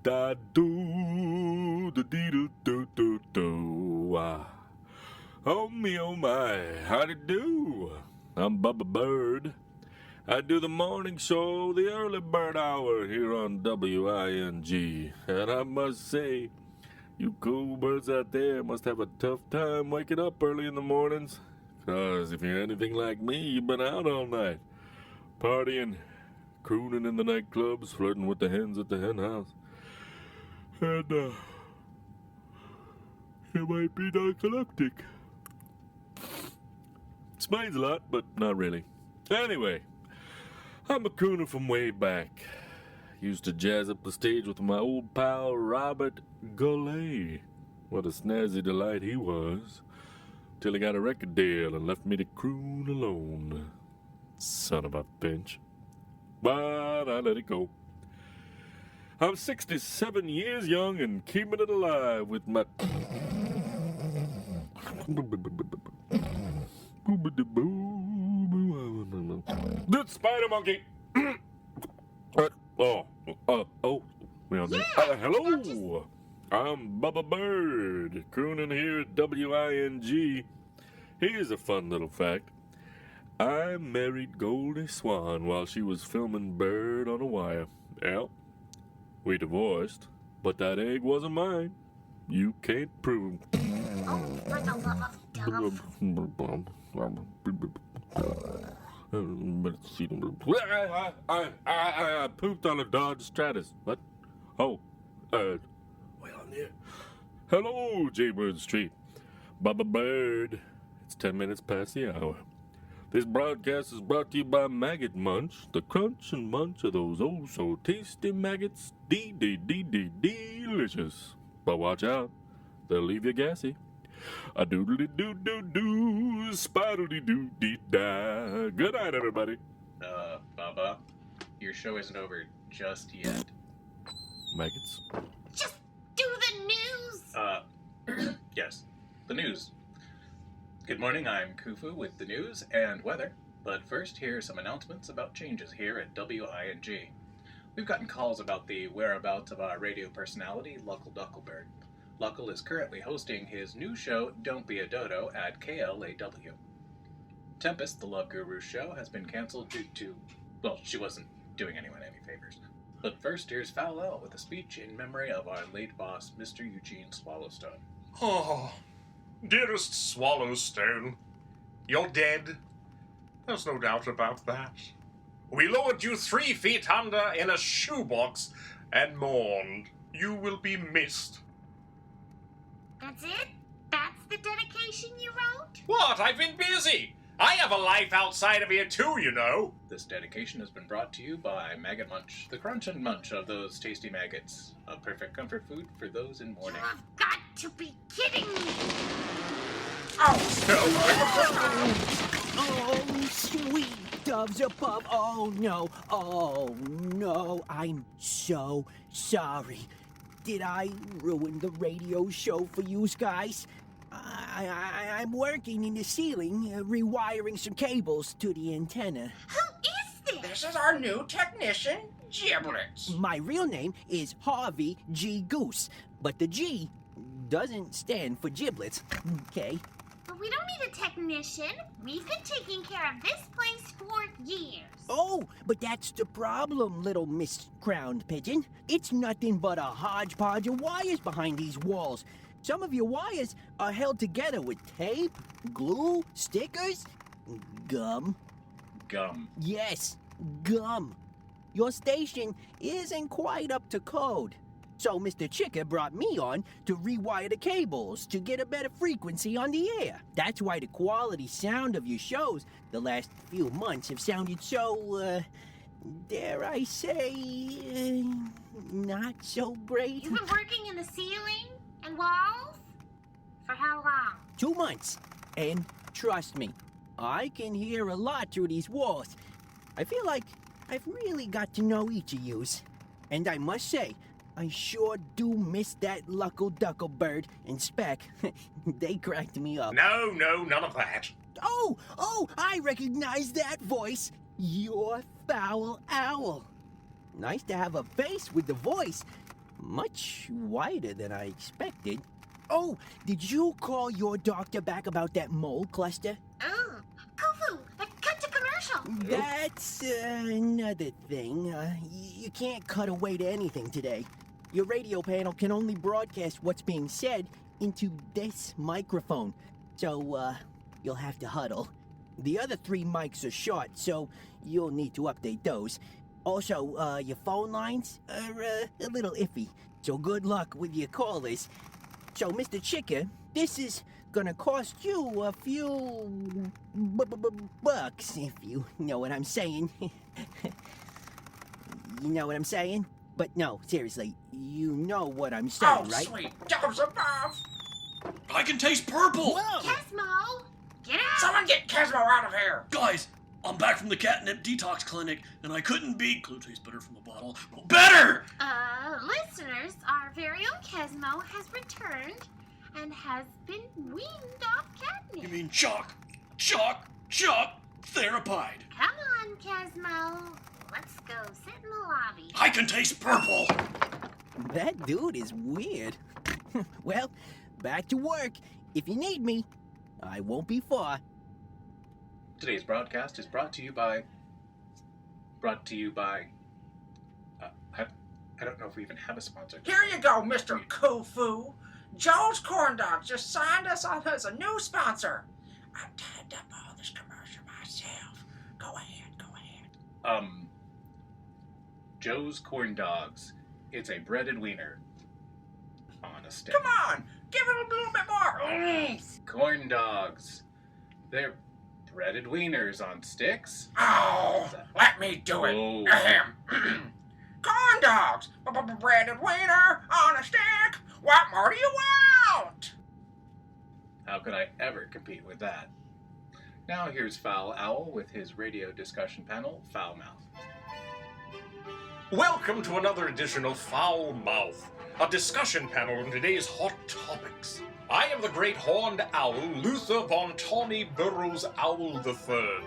da do da dee do do do do. Oh me, oh my, howdy do? I'm Bubba Bird. I do the morning show, the early bird hour here on W.I.N.G. And I must say, you cool birds out there must have a tough time waking up early in the mornings. 'Cause if you're anything like me, you've been out all night, partying, crooning in the nightclubs, flirting with the hens at the hen house. And, you might be narcoleptic. Explains a lot, but not really. Anyway, I'm a crooner from way back. Used to jazz up the stage with my old pal Robert Goulet. What a snazzy delight he was. Till he got a record deal and left me to croon alone. Son of a bitch. But I let it go. I'm 67 years young and keeping it alive with my... Good spider monkey! Hello! I'm Bubba Bird, crooning here at W.I.N.G. Here's a fun little fact. I married Goldie Swan while she was filming Bird on a Wire. Well, we divorced, but that egg wasn't mine. You can't prove. I pooped on a Dodge Stratus. What? Oh, well, I'm there. Hello, Jaybird Street. Bubba Bird. It's 10 minutes past the hour. This broadcast is brought to you by Maggot Munch, the crunch and munch of those oh-so-tasty maggots. Delicious. But watch out, they'll leave you gassy. A doodly-doo-doo-doo, spiddly-doo-dee-da. Good night, everybody. Bubba, your show isn't over just yet. Maggots? Just do the news! Yes, the news. Good morning, I'm Kufu with the news and weather. But first, here are some announcements about changes here at W.I.N.G. We've gotten calls about the whereabouts of our radio personality, Luckle Ducklebird. Luckle is currently hosting his new show, Don't Be a Dodo, at KLAW. Tempest, the Love Guru's show, has been canceled due to... well, she wasn't doing anyone any favors. But first, here's Fowl Owl with a speech in memory of our late boss, Mr. Eugene Swallowstone. Oh, dearest Swallowstone, you're dead. There's no doubt about that. We lowered you 3 feet under in a shoebox and mourned. You will be missed. That's it? That's the dedication you wrote? What? I've been busy. I have a life outside of here too, you know. This dedication has been brought to you by Maggot Munch, the crunch and munch of those tasty maggots. A perfect comfort food for those in mourning. You have got to be kidding me! Oh, sweet doves above. Oh, no. I'm so sorry. Did I ruin the radio show for you guys? I'm working in the ceiling, rewiring some cables to the antenna. Who is this? This is our new technician, Gibblets. My real name is Harvey G. Goose, but the G doesn't stand for giblets, okay? But we don't need a technician. We've been taking care of this place for years. Oh, but that's the problem, little Miss Crowned Pigeon. It's nothing but a hodgepodge of wires behind these walls. Some of your wires are held together with tape, glue, stickers, gum. Gum. Yes, gum. Your station isn't quite up to code. So Mr. Chicker brought me on to rewire the cables to get a better frequency on the air. That's why the quality sound of your shows the last few months have sounded so, dare I say, not so great. You've been working in the ceiling and walls? For how long? 2 months. And trust me, I can hear a lot through these walls. I feel like I've really got to know each of yous. And I must say, I sure do miss that Luckle Ducklebird and Speck. They cracked me up. No, none of that. Oh, I recognize that voice. You're Fowl Owl. Nice to have a face with the voice. much wider than I expected. Oh, did you call your doctor back about that mole cluster? Oh, Kufu, cut to commercial. That's another thing. You can't cut away to anything today. Your radio panel can only broadcast what's being said into this microphone. So, you'll have to huddle. The other 3 mics are short, so you'll need to update those. Also, your phone lines are a little iffy, so good luck with your callers. So, Mr. Chicker, this is gonna cost you a few bucks, if you know what I'm saying. You know what I'm saying? But no, seriously, you know what I'm saying, right? Sweet doves above! I can taste purple! Whoa! Kesmo, get out. Someone get Kesmo out of here! Guys, I'm back from the catnip detox clinic, and I couldn't be... Glue tastes better from the bottle. Well, better! Listeners, our very own Kesmo has returned and has been weaned off catnip. You mean chalk, therapide. Come on, Kesmo. Let's go sit in the lobby. I can taste purple! That dude is weird. Well, back to work. If you need me, I won't be far. Today's broadcast is brought to you by... I don't know if we even have a sponsor. Here you go, Mr. Kufu. Joe's Corn Dogs just signed us up as a new sponsor. I typed up all this commercial myself. Go ahead. Joe's Corn Dogs. It's a breaded wiener on a stick. Come on, give it a little bit more. Corn dogs. They're breaded wieners on sticks. Oh, let me do it. Oh. Ahem. Corn dogs, breaded wiener on a stick. What more do you want? How could I ever compete with that? Now here's Fowl Owl with his radio discussion panel, Foul Mouth. Welcome to another edition of Foul Mouth, a discussion panel on today's hot topics. I am the great horned owl, Luther von Tawny Burroughs Owl III.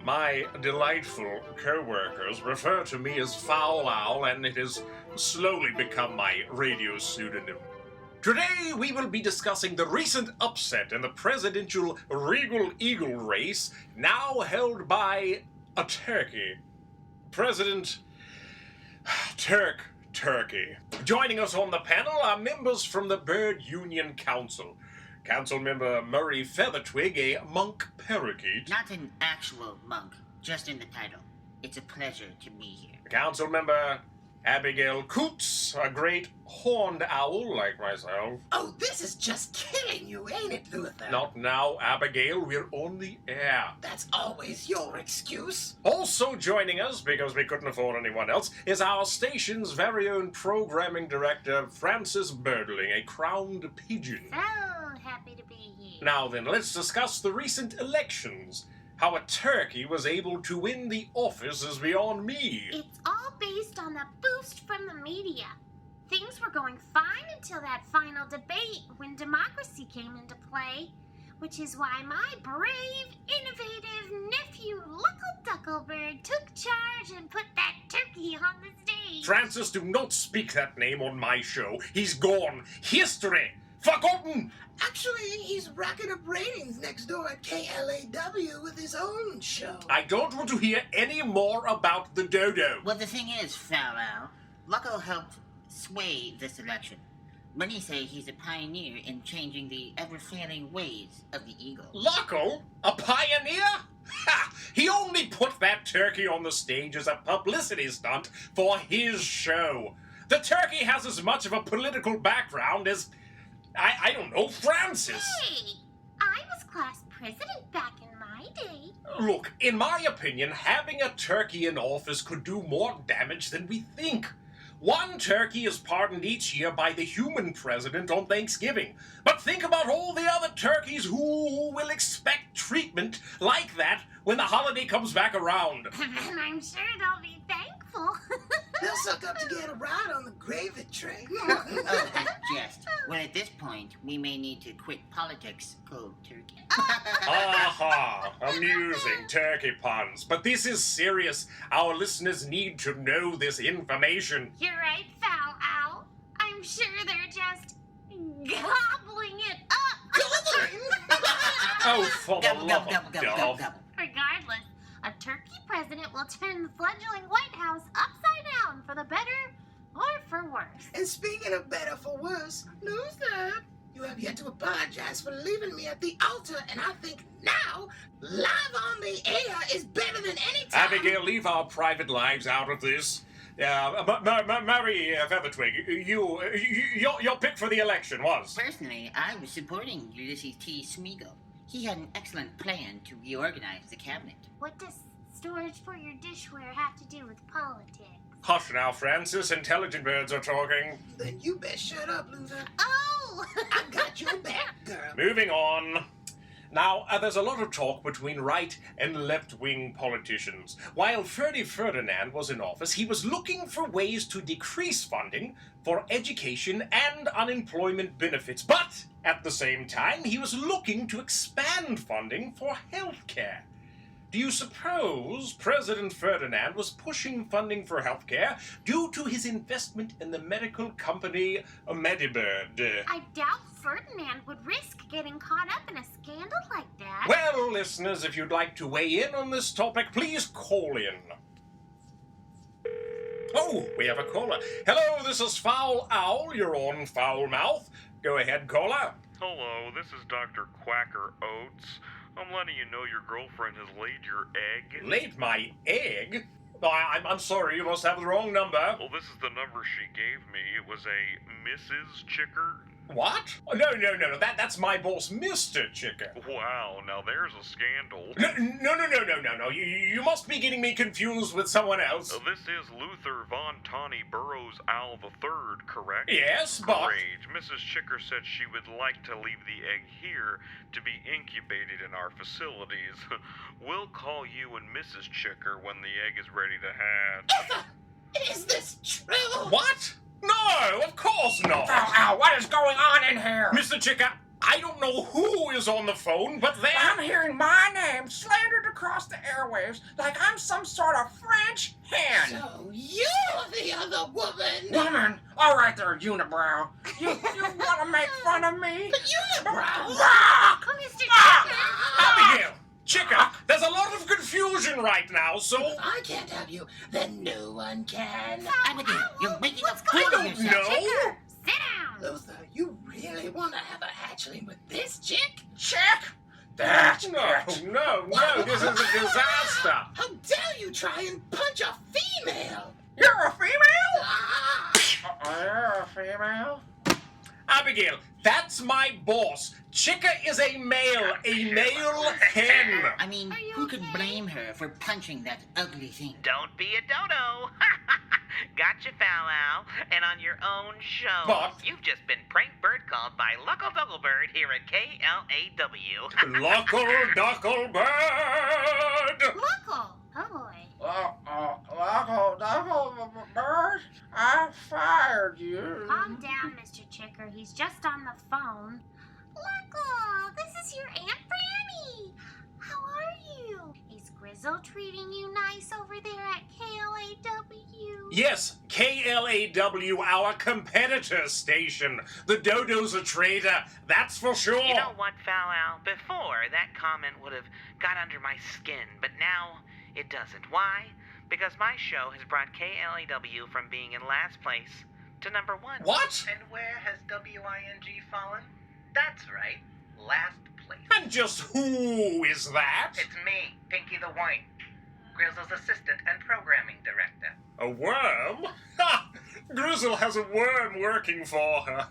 My delightful co-workers refer to me as Fowl Owl, and it has slowly become my radio pseudonym. Today we will be discussing the recent upset in the presidential Regal-Eagle race, now held by a turkey. President Turkey. Joining us on the panel are members from the Bird Union Council. Council member Murray Feathertwig, a monk parakeet. Not an actual monk, just in the title. It's a pleasure to be here. Council member Abigail Coots, a great horned owl like myself. Oh, this is just killing you, ain't it, Luther? Not now, Abigail, we're on the air. That's always your excuse. Also joining us, because we couldn't afford anyone else, is our station's very own programming director, Francis Birdling, a crowned pigeon. So happy to be here. Now then, let's discuss the recent elections. How a turkey was able to win the office is beyond me. It's all based on the boost from the media. Things were going fine until that final debate when democracy came into play, which is why my brave, innovative nephew Luckle Ducklebird took charge and put that turkey on the stage. Francis, do not speak that name on my show. He's gone. History. Forgotten. Actually, he's racking up ratings next door at KLAW with his own show. I don't want to hear any more about the dodo. Well, the thing is, Fowl Owl, Lucko helped sway this election. Many say he's a pioneer in changing the ever-failing ways of the eagle. Locko? A pioneer? Ha! He only put that turkey on the stage as a publicity stunt for his show. The turkey has as much of a political background as, I don't know, Francis. Hey, I was class president back in my day. Look, in my opinion, having a turkey in office could do more damage than we think. One turkey is pardoned each year by the human president on Thanksgiving. But think about all the other turkeys who will expect treatment like that when the holiday comes back around. And I'm sure they'll be thankful. They'll suck up to get a ride on the gravy train. Oh, that's jest. Well, at this point, we may need to quit politics cold turkey. Aha! Amusing turkey puns. But this is serious. Our listeners need to know this information. You're right, Fowl Owl. I'm sure they're just gobbling it up. Oh, for the Gobble, love gobble, of gobble, gobble, God. gobble. Regardless, a turkey president will turn the fledgling White House upside down for the better or for worse. And speaking of better for worse, loser, you have yet to apologize for leaving me at the altar, and I think now, live on the air is better than any time. Abigail, leave our private lives out of this. Mary Feathertwig, your pick for the election was? Personally, I was supporting Ulysses T. Smeagol. He had an excellent plan to reorganize the cabinet. What does storage for your dishware have to do with politics? Hush now, Francis. Intelligent birds are talking. Then you best shut up, loser. Oh! I got your back, girl. Moving on. Now, there's a lot of talk between right and left-wing politicians. While Ferdy Ferdinand was in office, he was looking for ways to decrease funding for education and unemployment benefits. But, at the same time, he was looking to expand funding for health care. Do you suppose President Ferdinand was pushing funding for healthcare due to his investment in the medical company Medibird? I doubt Ferdinand would risk getting caught up in a scandal like that. Well, listeners, if you'd like to weigh in on this topic, please call in. Oh, we have a caller. Hello, this is Fowl Owl. You're on Foul Mouth. Go ahead, caller. Hello, this is Dr. Quacker Oats. I'm letting you know your girlfriend has laid your egg. Laid my egg? Oh, I'm sorry, you must have the wrong number. Well, this is the number she gave me. It was a Mrs. Chicker. What? Oh, no, that's my boss, Mr. Chicken. Wow, now there's a scandal. No. You must be getting me confused with someone else. This is Luther Von Tawny Burroughs Owl III, correct? Yes, but... Great. Mrs. Chicker said she would like to leave the egg here to be incubated in our facilities. We'll call you and Mrs. Chicker when the egg is ready to hatch. Is this true? What? No, of course not. Ow, what is going on in here? Mr. Chicker, I don't know who is on the phone, but I'm hearing my name slandered across the airwaves like I'm some sort of French hen. So you're the other woman. Woman, all right there, unibrow. You want to make fun of me? Unibrow? Rock! Oh, Mr. Chicken! Abigail, Chicker, there's a lot of confusion right now, so... If I can't have you, then no one can. Abigail, you're making a What's fool going of on? yourself. No. Chicker, sit down! Luther, you really want to have a hatchling with this chick? Chick? That's No, it. this is a disaster. How dare you try and punch a female? You're a female? Ah! You're a female? Abigail, that's my boss. Chicker is a male hen. I mean, Are you who could okay? blame her for punching that ugly thing? Don't be a dodo. Gotcha, Fowl Owl. And on your own show, But- you've just been prank bird called by Luckle Ducklebird here at KLAW. Luckle Duckle Bird. Muckle! Oh boy. Bird, I fired you. Calm down, Mr. Chicker. He's just on the phone. Muckle, this is your Aunt Franny. How are you? Is Grizzle treating you nice over there at KLAW? Yes, KLAW, our competitor station. The Dodo's a traitor, that's for sure. You know what, Fowl Owl? Before, that comment would have got under my skin, but now it doesn't. Why? Because my show has brought KLAW from being in last place to number 1. What? And where has W.I.N.G fallen? That's right, last place. And just who is that? It's me, Pinky the White, Grizzle's assistant and programming director. A worm? Ha! Grizzle has a worm working for her.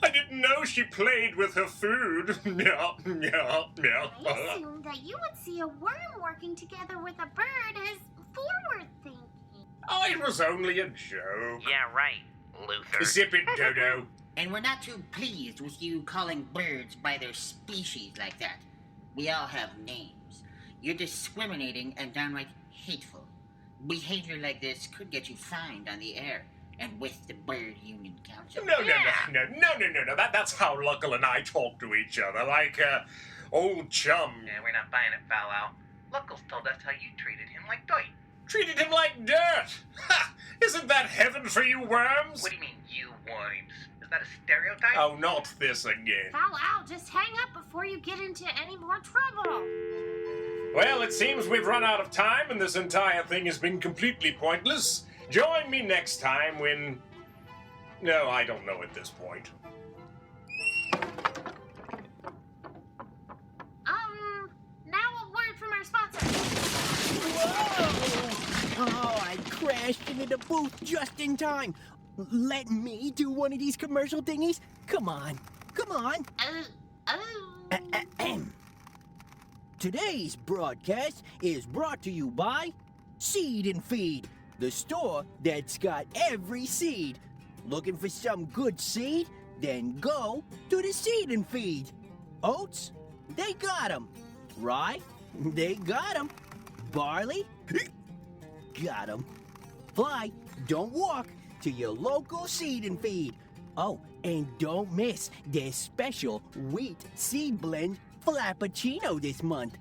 I didn't know she played with her food. I assumed that you would see a worm working together with a bird as forward thinking. Oh, it was only a joke. Yeah, right, Luther. Zip it, Dodo. And we're not too pleased with you calling birds by their species like that. We all have names. You're discriminating and downright hateful. Behavior like this could get you fined on the air and with the Bird Union Council. No. That's how Luckle and I talk to each other, like, old chum. Yeah, we're not buying it, Fowl Owl. Luckles told us how you treated him like dirt. Treated him like dirt! Ha! Isn't that heaven for you worms? What do you mean, you worms? Is that a stereotype? Oh, not this again. Fowl Owl, just hang up before you get into any more trouble. Well, it seems we've run out of time and this entire thing has been completely pointless. Join me next time when... No, I don't know at this point. Now a word from our sponsor. Whoa! Oh, I crashed into the booth just in time. Let me do one of these commercial thingies? Come on. Come on. Ahem. Today's broadcast is brought to you by Seed and Feed, the store that's got every seed. Looking for some good seed? Then go to the Seed and Feed. Oats? They got 'em. Rye? They got 'em. Barley? Got 'em. Fly, don't walk to your local Seed and Feed. Oh, and don't miss their special wheat seed blend Flappuccino this month.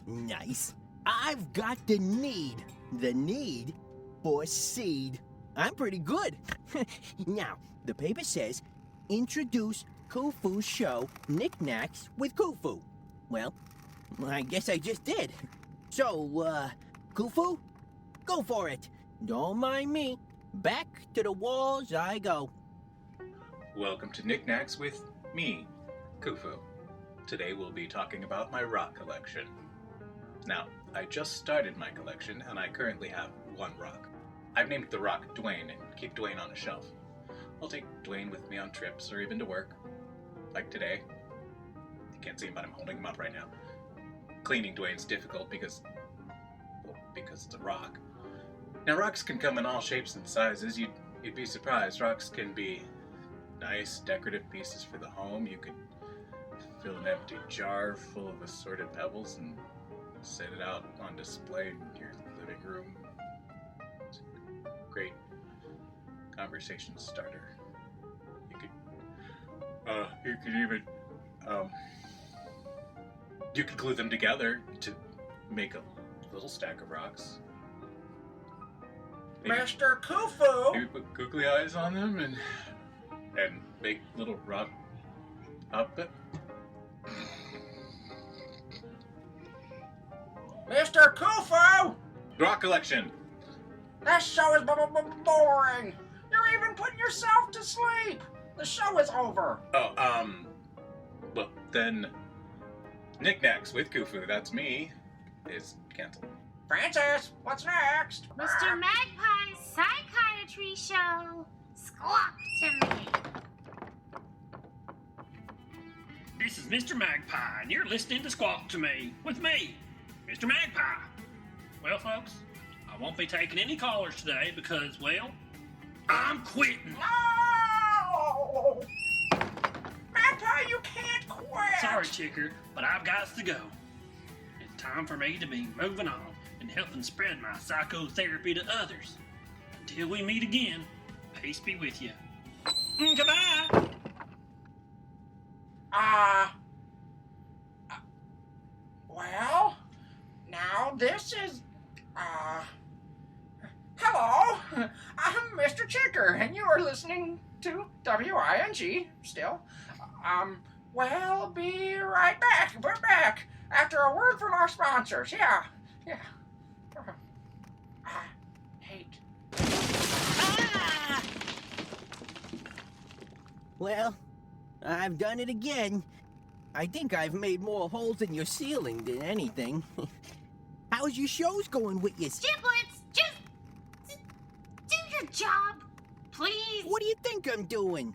Nice. I've got the need for seed. I'm pretty good. Now, the paper says, introduce Khufu's show, Knickknacks with Khufu. Well, I guess I just did. So, Khufu, go for it. Don't mind me. Back to the walls I go. Welcome to Knickknacks with me, Khufu. Today we'll be talking about my rock collection. Now, I just started my collection and I currently have one rock. I've named the rock Dwayne and keep Dwayne on a shelf. I'll take Dwayne with me on trips or even to work. Like today. You can't see him, but I'm holding him up right now. Cleaning Dwayne's difficult because it's a rock. Now, rocks can come in all shapes and sizes. You'd be surprised. Rocks can be nice, decorative pieces for the home. You could fill an empty jar full of assorted pebbles and set it out on display in your living room. It's a great conversation starter. You could even you could glue them together to make a little stack of rocks. Maybe, Mr. Khufu! maybe put googly eyes on them and make little rock puppet. Mr. Khufu! Rock collection. This show is boring. You're even putting yourself to sleep. The show is over. Oh, well then, Knickknacks with Khufu, that's me, is canceled. Francis, what's next? Mr. Magpie's psychiatry show. Squawk to me. This is Mr. Magpie, and you're listening to Squawk to Me with me, Mr. Magpie. Well, folks, I won't be taking any callers today because, well, I'm quitting. No! Magpie, you can't quit! Sorry, Chicker, but I've got to go. It's time for me to be moving on and helping spread my psychotherapy to others. Until we meet again, peace be with you. Goodbye! Well, now this is, hello, I'm Mr. Chicker, and you are listening to W.I.N.G. still. We'll be right back. We're back after a word from our sponsors. Yeah. I hate. Ah! Well, I've done it again. I think I've made more holes in your ceiling than anything. How's your shows going with you? Gibblets, just do your job, please. What do you think I'm doing?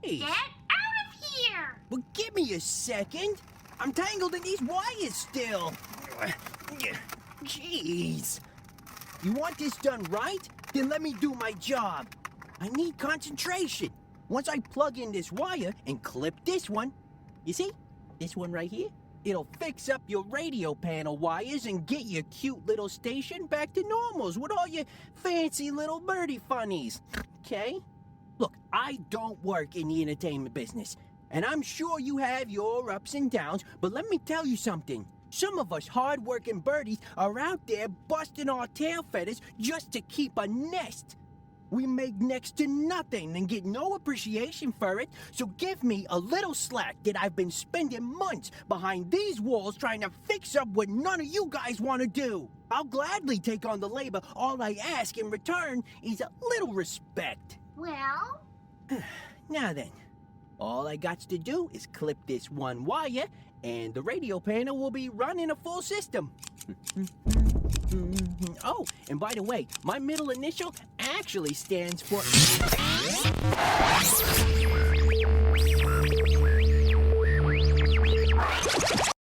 Hey, Get out of here. well, give me a second. I'm tangled in these wires still. Jeez. You want this done right? Then let me do my job. I need concentration. Once I plug in this wire and clip this one, you see? This one right here? It'll fix up your radio panel wires and get your cute little station back to normals with all your fancy little birdie funnies. Okay? Look, I don't work in the entertainment business, and I'm sure you have your ups and downs, but let me tell you something. Some of us hard-working birdies are out there busting our tail feathers just to keep a nest. We make next to nothing and get no appreciation for it, so give me a little slack that I've been spending months behind these walls trying to fix up what none of you guys want to do. I'll gladly take on the labor. All I ask in return is a little respect. Well? Now then, all I got to do is clip this one wire, and the radio panel will be running a full system. Oh, and by the way, my middle initial actually stands for...